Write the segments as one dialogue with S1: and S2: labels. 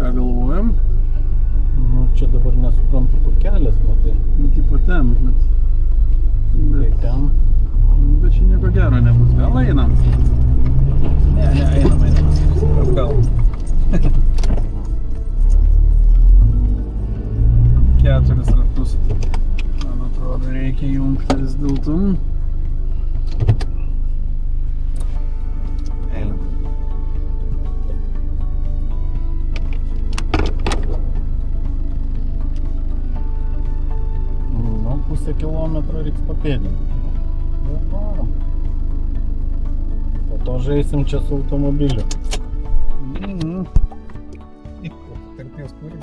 S1: Ką galvojam?
S2: Nu, čia dabar nesuprantu, kur kelias, matai.
S1: Nu, tipo ten,
S2: Tai ten.
S1: bet čia nieko gero nebus. Gal einam? Ne, einam. Atgal. Keturis ratus. Man atrodo, reikia jungti vis dėlto. Einam.
S2: Nu, pusę kilometro reiks papėdinti. Nu, varom. Po to žaisim čia su automobiliu.
S1: Tarpės turim.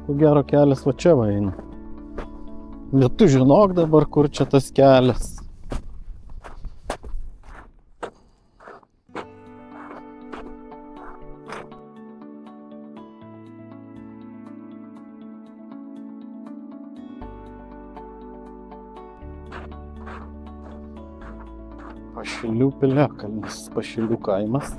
S2: Ko gero kelias va čia va eina. Bet tu žinok dabar, kur čia tas kelias. Pašilių piliakalnis, Pašilių kaimas.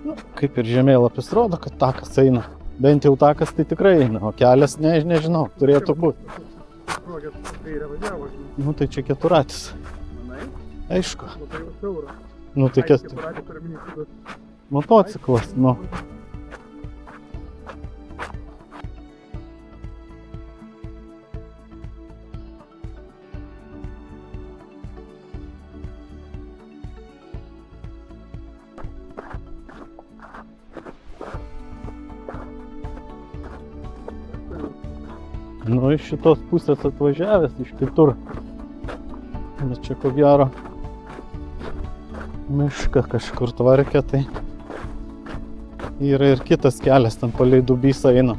S2: Nu, kaip ir žemėlapis rodo, kad takas eina. Bent jau takas tai tikrai eina, o kelias nežinau, turėtų būti. Nu tai čia keturatis.
S1: Manai?
S2: Aišku.
S1: Labai jau siaura.
S2: Nu tai
S1: Keturatį turiu minį.
S2: motociklas, nu. Nu, iš šitos pusės atvažiavęs, iš kitur. Bet čia ko gero mišką kažkur tvarkė, tai yra ir kitas kelias, ten palei Dubysą eina.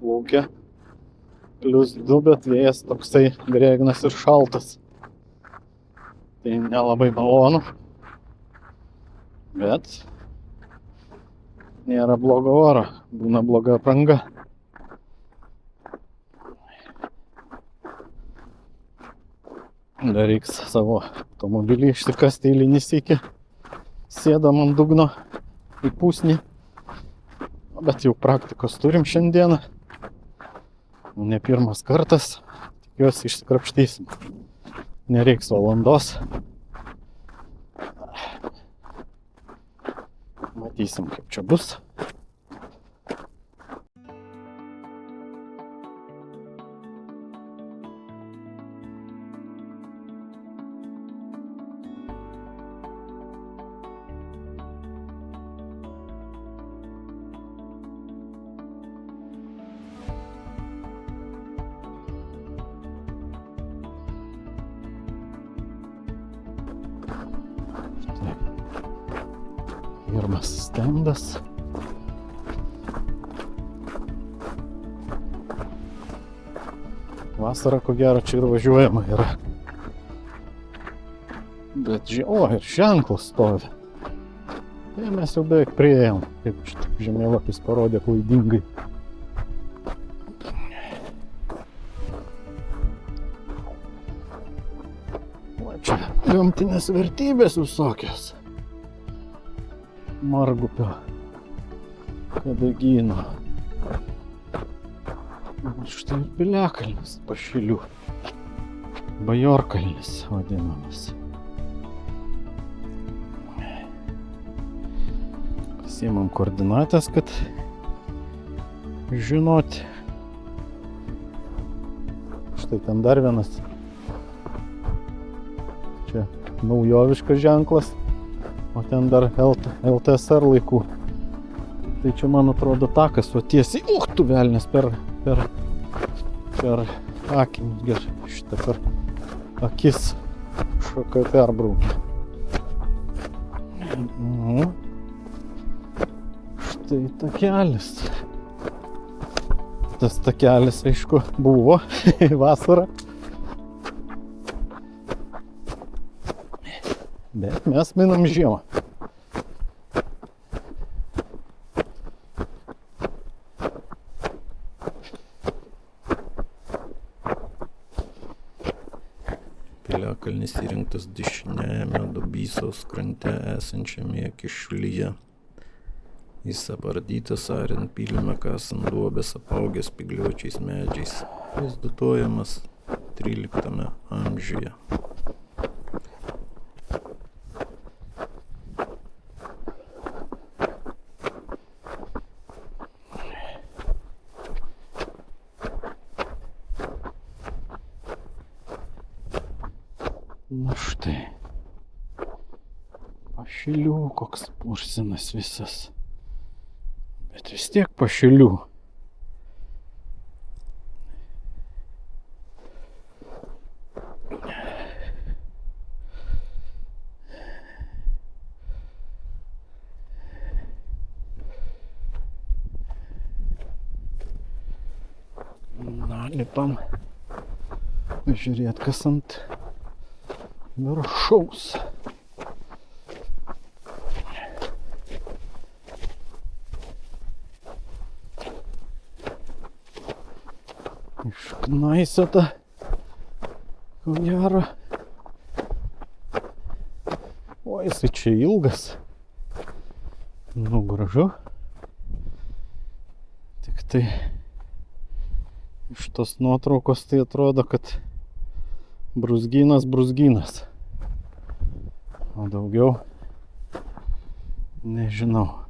S2: Lauke +2, bet vėjas toksai drėgnas ir šaltas. Tai nelabai malonu. Bet nėra blogo oro, būna bloga apranga. Dar reiks savo automobilį išsikasti eilinį sykį. Sėdam ant dugno į pusnį. Bet jau praktikos turim šiandieną. Ne pirmas kartas, tikiuosi išsikrapštysim. Nereiks valandos. Matysim, kaip čia bus. Pirmas stendas. Vasarą, ko gero, čia ir važiuojama yra. Bet, ir ženklas stovi. Tai mes jau beveik priėjom, kaip žemėlapis parodė klaidingai. O čia gamtinės vertybės visokios. Margupio kadagyno. O štai ir Piliakalnis Pašilių. Bajorkalnis vadinamas. Pasiimam koordinatės, kad žinoti. Štai ten dar vienas. Čia naujoviškas ženklas, o ten dar LTSR laikų. Tai čia, man atrodo, takas, o tiesiai, tu velnės, per akinius, gerai, šitą per akis šoką perbraukė. Štai takelis. Tas takelis, aišku, buvo vasarą. Bet mes minam žiemą.
S3: Piliakalnis įrengtas dešiniajame Dubysos krante esančiame Kišulyje. Jis apardytas ariant pylime, kasant duobės, apaugęs spygliuočiais medžiais. Jis datuojamas 13 amžiuje.
S2: Na štai. Pašilių koks pursinas visas. Bet vis tiek Pašilių. Na, lipam. Žiūrėt, kas ant viršaus. Išknaisiota, ko gero. O, jisai čia ilgas. Nu, gražu. Tik tai iš tos nuotraukos tai atrodo, kad brūzgynas. O daugiau nežinau.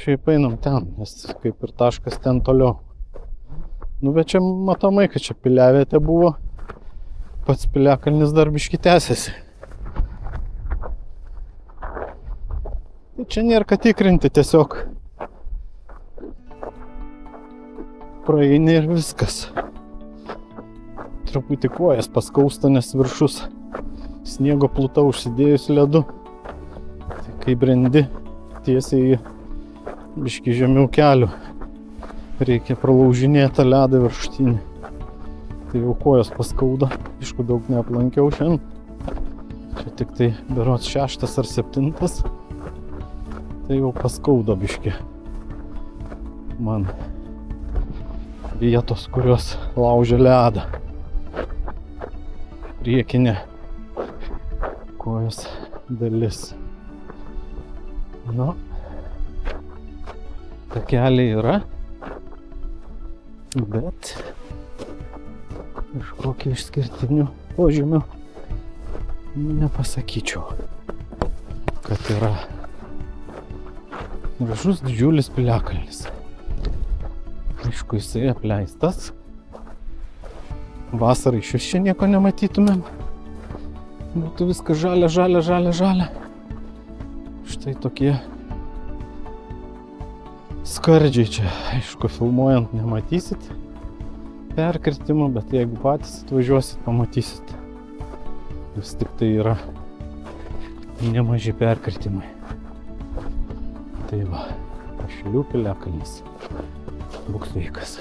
S2: Šiaip einam ten, nes kaip ir taškas ten toliau. Nu, bet čia matomai, kad čia piliavietė buvo. Pats Piliakalnis dar biškį tęsiasi. Tai čia nėra ką tikrinti, tiesiog praeini ir viskas. Truputį kojas paskausta, nes viršus sniego pluta užsidėjus ledu. Tai kai brendi tiesiai biškį žemiau kelių, reikia pralaužinėti tą ledą viršutinį. Tai jau kojos paskauda, aišku, daug neaplankiau šiandien. Čia tik tai berods 6 ar 7. Tai jau paskauda biškį. Man vietos, kurios laužia ledą. Priekinė kojos dalis. Nu, takeliai yra, bet kažkokių išskirtinių požymių nepasakyčiau, kad yra. Gražus didžiulis Piliakalnis. Aišku, jisai apleistas. Vasarą iš vis čia nieko nematytumėm. Būtų viskas žalia. Štai tokie skardžiai čia. Aišku, filmuojant nematysit perkirtimų, bet jeigu patys atvažiuosit, pamatysit. Vis tik tai yra nemaži perkirtimai. Tai va, Pašilių Piliakalnis. Būk sveikas.